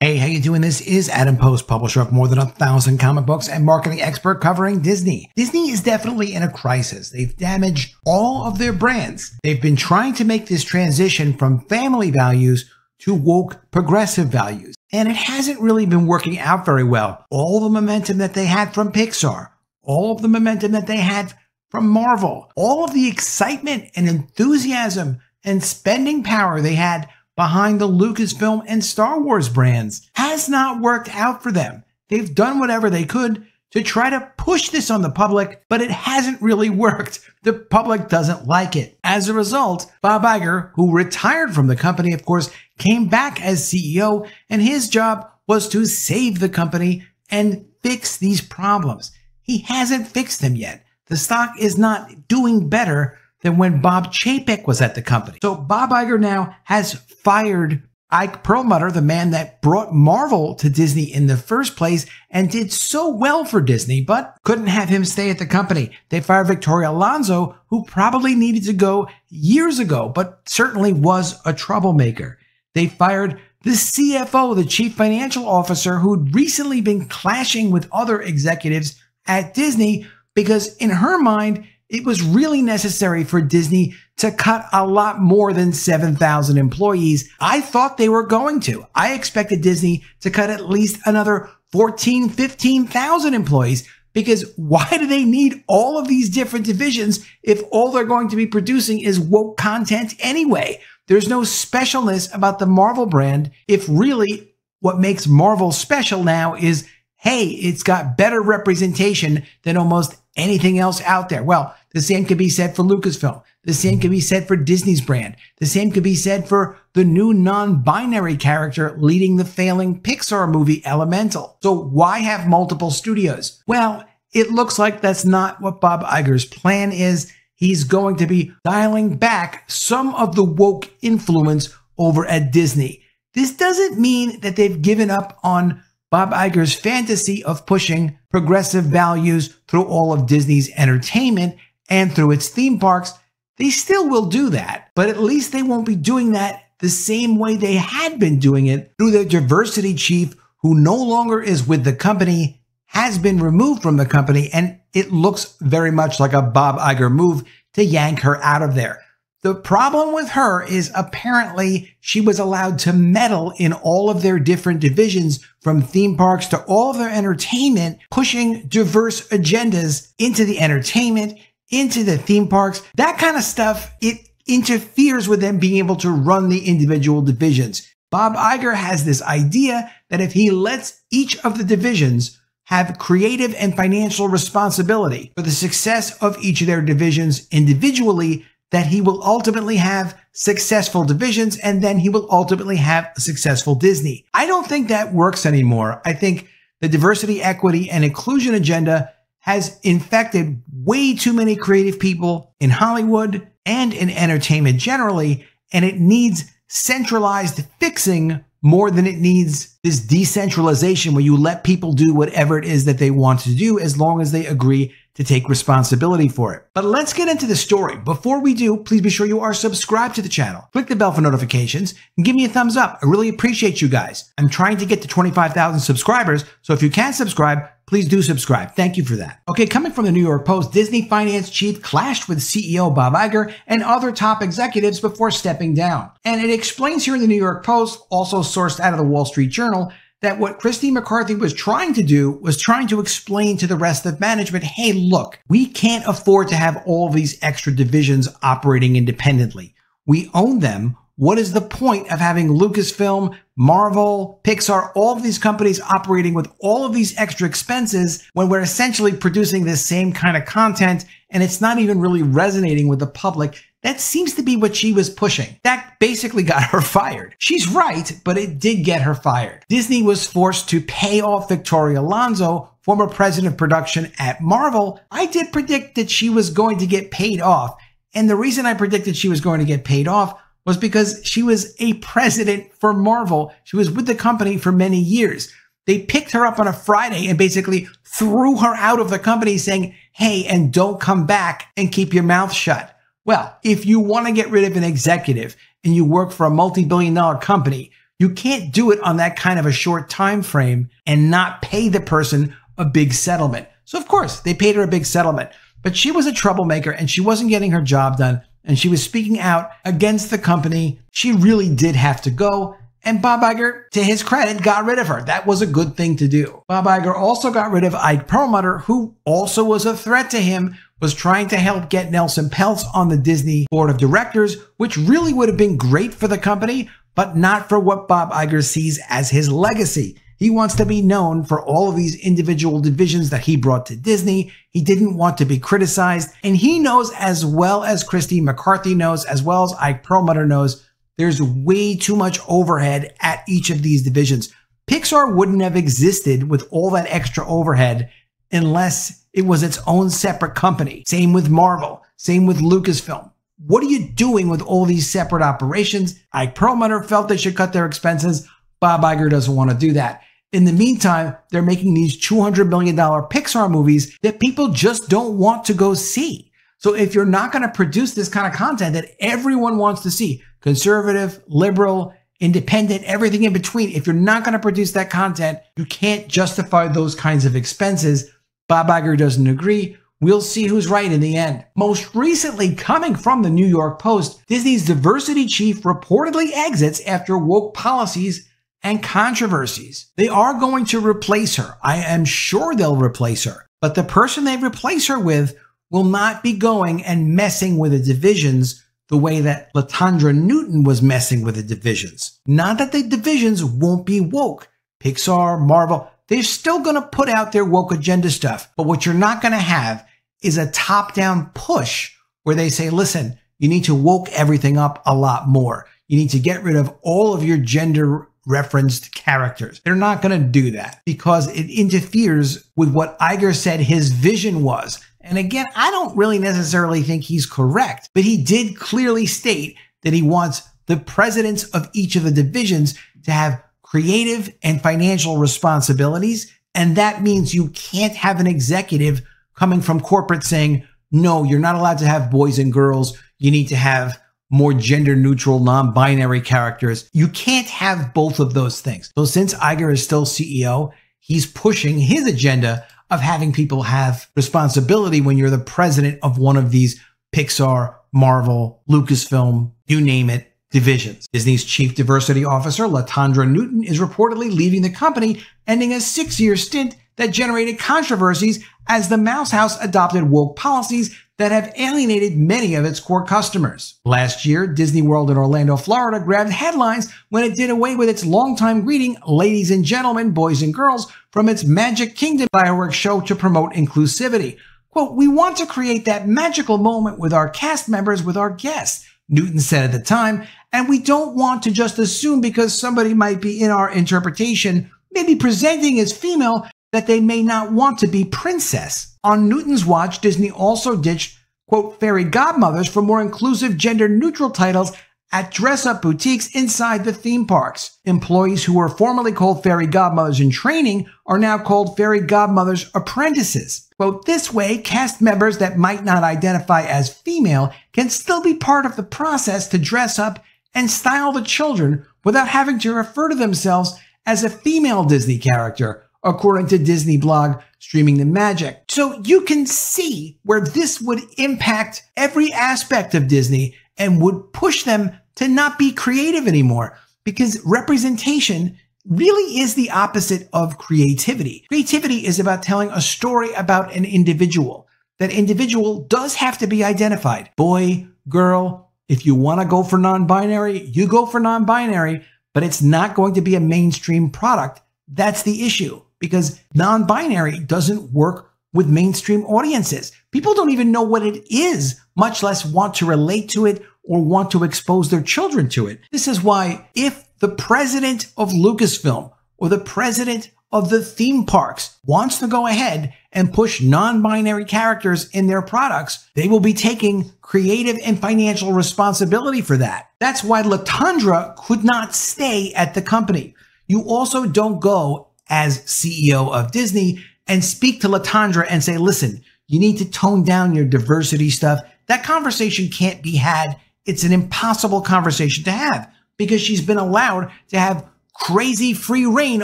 Hey, how you doing? This is Adam Post, publisher of more than 1,000 comic books and marketing expert covering Disney. Disney is definitely in a crisis. They've damaged all of their brands. They've been trying to make this transition from family values to woke progressive values, and it hasn't really been working out very well. All the momentum that they had from Pixar, all of the momentum that they had from Marvel, all of the excitement and enthusiasm and spending power they had behind the Lucasfilm and Star Wars brands has not worked out for them. They've done whatever they could to try to push this on the public, but it hasn't really worked. The public doesn't like it. As a result, Bob Iger, who retired from the company, of course, came back as CEO, and his job was to save the company and fix these problems. He hasn't fixed them yet. The stock is not doing better than when Bob Chapek was at the company. So Bob Iger now has fired Ike Perlmutter, the man that brought Marvel to Disney in the first place and did so well for Disney, but couldn't have him stay at the company. They fired Victoria Alonso, who probably needed to go years ago, but certainly was a troublemaker. They fired the CFO, the chief financial officer, who'd recently been clashing with other executives at Disney because in her mind, it was really necessary for Disney to cut a lot more than 7,000 employees. I thought they were going to. I expected Disney to cut at least another 14, 15,000 employees, because why do they need all of these different divisions if all they're going to be producing is woke content anyway? There's no specialness about the Marvel brand if really what makes Marvel special now is, hey, it's got better representation than almost anything else out there. Well, the same could be said for Lucasfilm. The same could be said for Disney's brand. The same could be said for the new non-binary character leading the failing Pixar movie Elemental. So why have multiple studios? Well, it looks like that's not what Bob Iger's plan is. He's going to be dialing back some of the woke influence over at Disney. This doesn't mean that they've given up on Bob Iger's fantasy of pushing progressive values through all of Disney's entertainment and through its theme parks. They still will do that, but at least they won't be doing that the same way they had been doing it through their diversity chief, who no longer is with the company, has been removed from the company, and it looks very much like a Bob Iger move to yank her out of there. The problem with her is apparently she was allowed to meddle in all of their different divisions, from theme parks to all of their entertainment, pushing diverse agendas into the entertainment, into the theme parks. That kind of stuff, it interferes with them being able to run the individual divisions. Bob Iger has this idea that if he lets each of the divisions have creative and financial responsibility for the success of each of their divisions individually, that he will ultimately have successful divisions, and then he will ultimately have a successful Disney. I don't think that works anymore. I think the diversity, equity, and inclusion agenda has infected way too many creative people in Hollywood and in entertainment generally, and it needs centralized fixing more than it needs this decentralization where you let people do whatever it is that they want to do as long as they agree to take responsibility for it. But let's get into the story. Before we do, please be sure you are subscribed to the channel. Click the bell for notifications and give me a thumbs up. I really appreciate you guys. I'm trying to get to 25,000 subscribers, so if you can subscribe, please do subscribe. Thank you for that. Okay, coming from the New York Post, Disney finance chief clashed with CEO Bob Iger and other top executives before stepping down. And it explains here in the New York Post, also sourced out of the Wall Street Journal, that what Christine McCarthy was trying to do was trying to explain to the rest of management, hey, look, we can't afford to have all these extra divisions operating independently. We own them. What is the point of having Lucasfilm, Marvel, Pixar, all of these companies operating with all of these extra expenses when we're essentially producing this same kind of content and it's not even really resonating with the public? That seems to be what she was pushing. That basically got her fired. She's right, but it did get her fired. Disney was forced to pay off Victoria Alonso, former president of production at Marvel. I did predict that she was going to get paid off. And the reason I predicted she was going to get paid off was because she was a president for Marvel. She was with the company for many years. They picked her up on a Friday and basically threw her out of the company saying, hey, and don't come back and keep your mouth shut. Well, if you want to get rid of an executive and you work for a multi-billion-dollar company, You can't do it on that kind of a short time frame and not pay the person a big settlement. So of course, they paid her a big settlement, but she was a troublemaker and she wasn't getting her job done and she was speaking out against the company. She really did have to go. And Bob Iger, to his credit, got rid of her. That was a good thing to do. Bob Iger also got rid of Ike Perlmutter, who also was a threat to him, was trying to help get Nelson Peltz on the Disney board of directors, which really would have been great for the company, but not for what Bob Iger sees as his legacy. He wants to be known for all of these individual divisions that he brought to Disney. He didn't want to be criticized. And he knows, as well as Christine McCarthy knows, as well as Ike Perlmutter knows, there's way too much overhead at each of these divisions. Pixar wouldn't have existed with all that extra overhead unless it was its own separate company. Same with Marvel, same with Lucasfilm. What are you doing with all these separate operations? Ike Perlmutter felt they should cut their expenses. Bob Iger doesn't want to do that. In the meantime, they're making these $200 million Pixar movies that people just don't want to go see. So if you're not going to produce this kind of content that everyone wants to see, conservative, liberal, independent, everything in between, if you're not going to produce that content, you can't justify those kinds of expenses. Bob Iger doesn't agree. We'll see who's right in the end. Most recently, coming from the New York Post, Disney's diversity chief reportedly exits after woke policies and controversies. They are going to replace her. I am sure they'll replace her. But the person they replace her with will not be going and messing with the divisions the way that Latondra Newton was messing with the divisions. Not that the divisions won't be woke. Pixar, Marvel, they're still going to put out their woke agenda stuff. But what you're not going to have is a top-down push where they say, listen, you need to woke everything up a lot more. You need to get rid of all of your gender referenced characters. They're not going to do that because it interferes with what Iger said his vision was. And again, I don't really necessarily think he's correct, but he did clearly state that he wants the presidents of each of the divisions to have creative and financial responsibilities. And that means you can't have an executive coming from corporate saying, no, you're not allowed to have boys and girls. You need to have more gender neutral, non-binary characters. You can't have both of those things. So since Iger is still CEO, he's pushing his agenda of having people have responsibility when you're the president of one of these Pixar, Marvel, Lucasfilm, you name it, divisions. Disney's chief diversity officer, Latondra Newton, is reportedly leaving the company, ending a 6-year stint that generated controversies as the Mouse House adopted woke policies that have alienated many of its core customers. Last year, Disney World in Orlando, Florida grabbed headlines when it did away with its longtime greeting, ladies and gentlemen, boys and girls, from its Magic Kingdom fireworks show to promote inclusivity. Quote, we want to create that magical moment with our cast members, with our guests, Newton said at the time, and we don't want to just assume because somebody might be in our interpretation, maybe presenting as female, that they may not want to be princess. On Newton's watch, Disney also ditched, quote, fairy godmothers for more inclusive gender-neutral titles at dress-up boutiques inside the theme parks. Employees who were formerly called fairy godmothers in training are now called fairy godmothers apprentices. Quote, this way, cast members that might not identify as female can still be part of the process to dress up and style the children without having to refer to themselves as a female Disney character, according to Disney blog Streaming the Magic. So you can see where this would impact every aspect of Disney and would push them to not be creative anymore, because representation really is the opposite of creativity. Creativity is about telling a story about an individual. That individual does have to be identified. Boy, girl, if you want to go for non-binary, you go for non-binary, but it's not going to be a mainstream product. That's the issue, because non-binary doesn't work with mainstream audiences. People don't even know what it is, much less want to relate to it or want to expose their children to it. This is why if the president of Lucasfilm or the president of the theme parks wants to go ahead and push non-binary characters in their products, they will be taking creative and financial responsibility for that. That's why Latondra could not stay at the company. You also don't go as CEO of Disney and speak to Latondra and say, listen, you need to tone down your diversity stuff. That conversation can't be had. It's an impossible conversation to have. because she's been allowed to have crazy free reign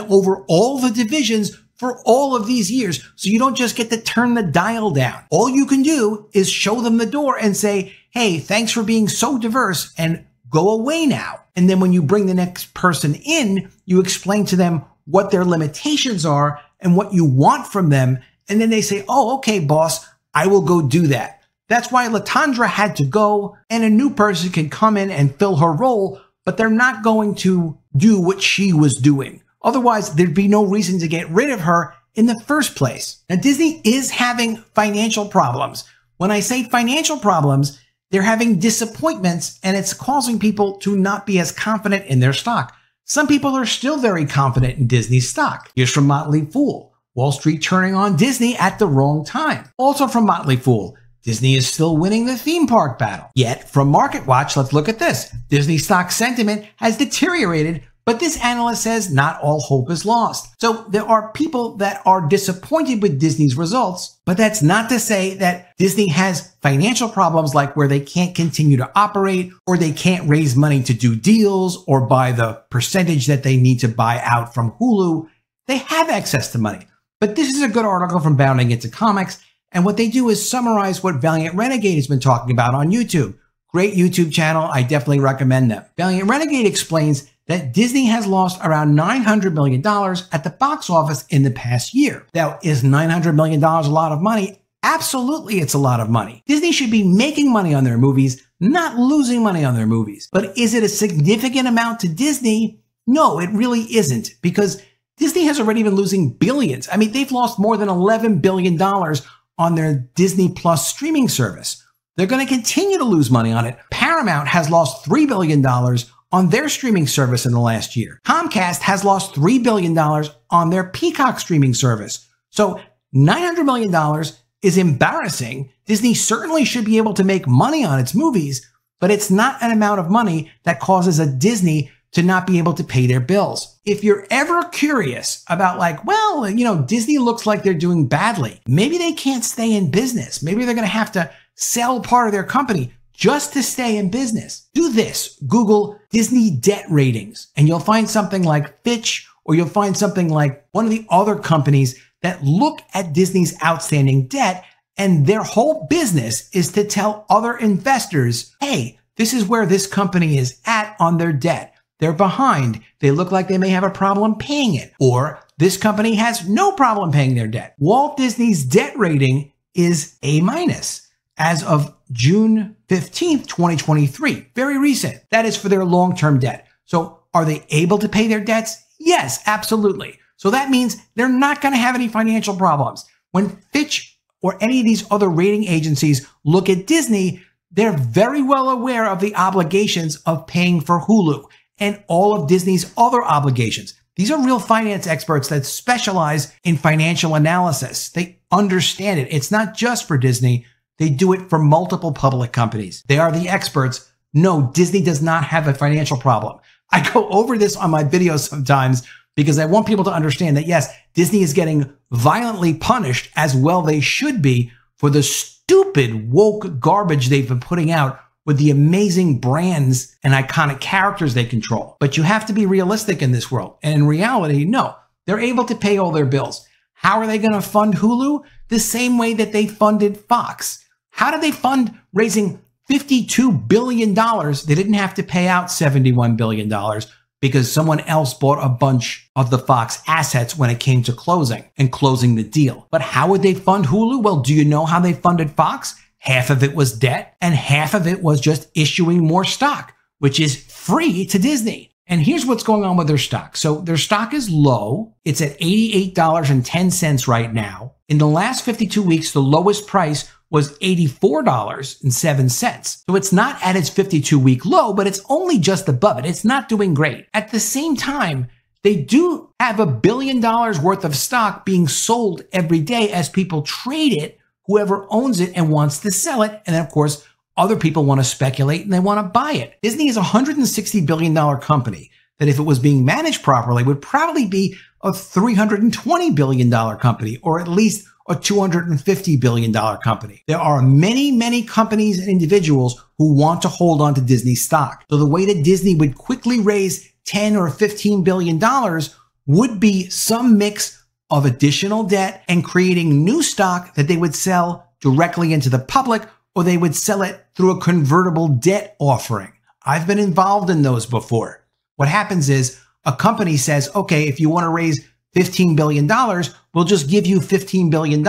over all the divisions for all of these years. So you don't just get to turn the dial down. All you can do is show them the door and say, hey, thanks for being so diverse and go away now. And then when you bring the next person in, you explain to them what their limitations are and what you want from them. And then they say, oh, okay, boss, I will go do that. That's why Latondra had to go, and a new person can come in and fill her role, but they're not going to do what she was doing. Otherwise, there'd be no reason to get rid of her in the first place. Now, Disney is having financial problems. When I say financial problems, they're having disappointments, and it's causing people to not be as confident in their stock. Some people are still very confident in Disney's stock. Here's from Motley Fool. Wall Street turning on Disney at the wrong time. Also from Motley Fool. Disney is still winning the theme park battle. Yet, from MarketWatch, let's look at this. Disney stock sentiment has deteriorated, but this analyst says not all hope is lost. So there are people that are disappointed with Disney's results, but that's not to say that Disney has financial problems like where they can't continue to operate, or they can't raise money to do deals or buy the percentage that they need to buy out from Hulu. They have access to money. But this is a good article from Bounding Into Comics. And what they do is summarize what Valiant Renegade has been talking about on YouTube. Great YouTube channel. I definitely recommend them. Valiant Renegade explains that Disney has lost around $900 million at the box office in the past year. Now, is $900 million a lot of money? Absolutely, it's a lot of money. Disney should be making money on their movies, not losing money on their movies. But is it a significant amount to Disney? No, it really isn't, because Disney has already been losing billions. I mean, they've lost more than $11 billion on their Disney Plus streaming service. They're going to continue to lose money on it. Paramount has lost $3 billion on their streaming service in the last year. Comcast has lost $3 billion on their Peacock streaming service. So $900 million is embarrassing. Disney certainly should be able to make money on its movies, but it's not an amount of money that causes a Disney to not be able to pay their bills. If you're ever curious about Disney looks like they're doing badly, maybe they can't stay in business. Maybe they're going to have to sell part of their company just to stay in business. Do this. Google Disney debt ratings, and you'll find something like Fitch, or you'll find something like one of the other companies that look at Disney's outstanding debt, and their whole business is to tell other investors, hey, this is where this company is at on their debt. They're behind. They look like they may have a problem paying it. Or this company has no problem paying their debt. Walt Disney's debt rating is A- as of June 15th, 2023. Very recent. That is for their long-term debt. So are they able to pay their debts? Yes, absolutely. So that means they're not going to have any financial problems. When Fitch or any of these other rating agencies look at Disney, they're very well aware of the obligations of paying for Hulu and all of Disney's other obligations. These are real finance experts that specialize in financial analysis. They understand it. It's not just for Disney. They do it for multiple public companies. They are the experts. No, Disney does not have a financial problem. I go over this on my videos sometimes because I want people to understand that, yes, Disney is getting violently punished, as well they should be, for the stupid woke garbage they've been putting out with the amazing brands and iconic characters they control. But you have to be realistic in this world. And in reality, no, they're able to pay all their bills. How are they going to fund Hulu? The same way that they funded Fox. How did they fund raising $52 billion? They didn't have to pay out $71 billion because someone else bought a bunch of the Fox assets when it came to closing the deal. But how would they fund Hulu? Well, do you know how they funded Fox? Half of it was debt, and half of it was just issuing more stock, which is free to Disney. And here's what's going on with their stock. So their stock is low. It's at $88.10 right now. In the last 52 weeks, the lowest price was $84.07. So it's not at its 52-week low, but it's only just above it. It's not doing great. At the same time, they do have $1 billion worth of stock being sold every day as people trade it, whoever owns it and wants to sell it. And then, of course, other people want to speculate and they want to buy it. Disney is a $160 billion company that, if it was being managed properly, would probably be a $320 billion company, or at least a $250 billion company. There are many, many companies and individuals who want to hold on to Disney stock. So the way that Disney would quickly raise $10 or $15 billion would be some mix of additional debt and creating new stock that they would sell directly into the public, or they would sell it through a convertible debt offering. I've been involved in those before. What happens is a company says, okay, if you want to raise $15 billion, we'll just give you $15 billion.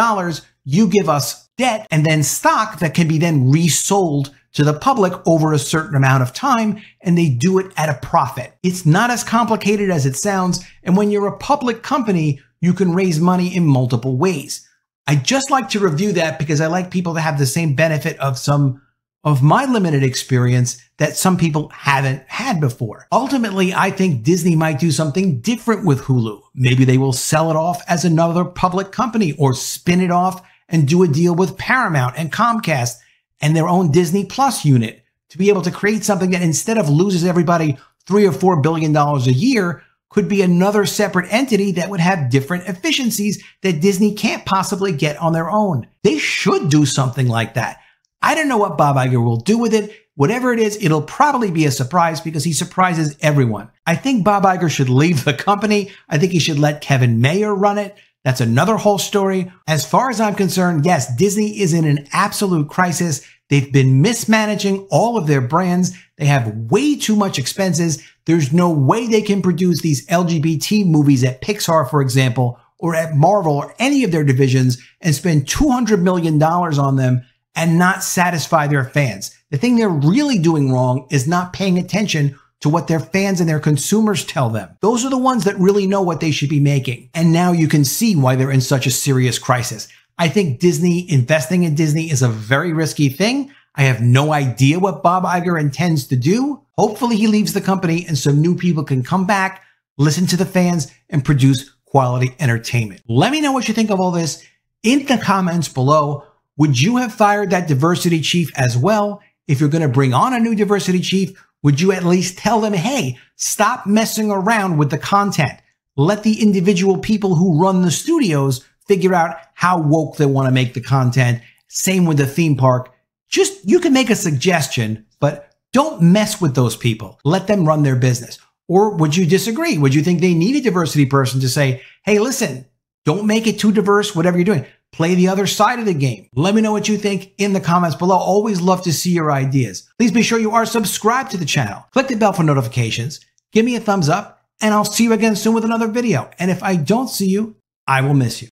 You give us debt and then stock that can be then resold to the public over a certain amount of time, and they do it at a profit. It's not as complicated as it sounds, and when you're a public company, you can raise money in multiple ways. I just like to review that because I like people to have the same benefit of some of my limited experience that some people haven't had before. Ultimately, I think Disney might do something different with Hulu. Maybe they will sell it off as another public company or spin it off and do a deal with Paramount and Comcast and their own Disney Plus unit to be able to create something that instead of loses everybody $3 or $4 billion a year, could be another separate entity that would have different efficiencies that Disney can't possibly get on their own. They should do something like that. I don't know what Bob Iger will do with it. Whatever it is, it'll probably be a surprise because he surprises everyone. I think Bob Iger should leave the company. I think he should let Kevin Mayer run it. That's another whole story. As far as I'm concerned, yes, Disney is in an absolute crisis. They've been mismanaging all of their brands. They have way too much expenses. There's no way they can produce these LGBT movies at Pixar, for example, or at Marvel or any of their divisions and spend $200 million on them and not satisfy their fans. The thing they're really doing wrong is not paying attention to what their fans and their consumers tell them. Those are the ones that really know what they should be making. And now you can see why they're in such a serious crisis. I think investing in Disney is a very risky thing. I have no idea what Bob Iger intends to do. Hopefully he leaves the company and some new people can come back, listen to the fans, and produce quality entertainment. Let me know what you think of all this in the comments below. Would you have fired that diversity chief as well? If you're going to bring on a new diversity chief, would you at least tell them, hey, stop messing around with the content. Let the individual people who run the studios figure out how woke they want to make the content. Same with the theme park. You can make a suggestion, but don't mess with those people. Let them run their business. Or would you disagree? Would you think they need a diversity person to say, hey, listen, don't make it too diverse, whatever you're doing. Play the other side of the game. Let me know what you think in the comments below. Always love to see your ideas. Please be sure you are subscribed to the channel. Click the bell for notifications. Give me a thumbs up, and I'll see you again soon with another video. And if I don't see you, I will miss you.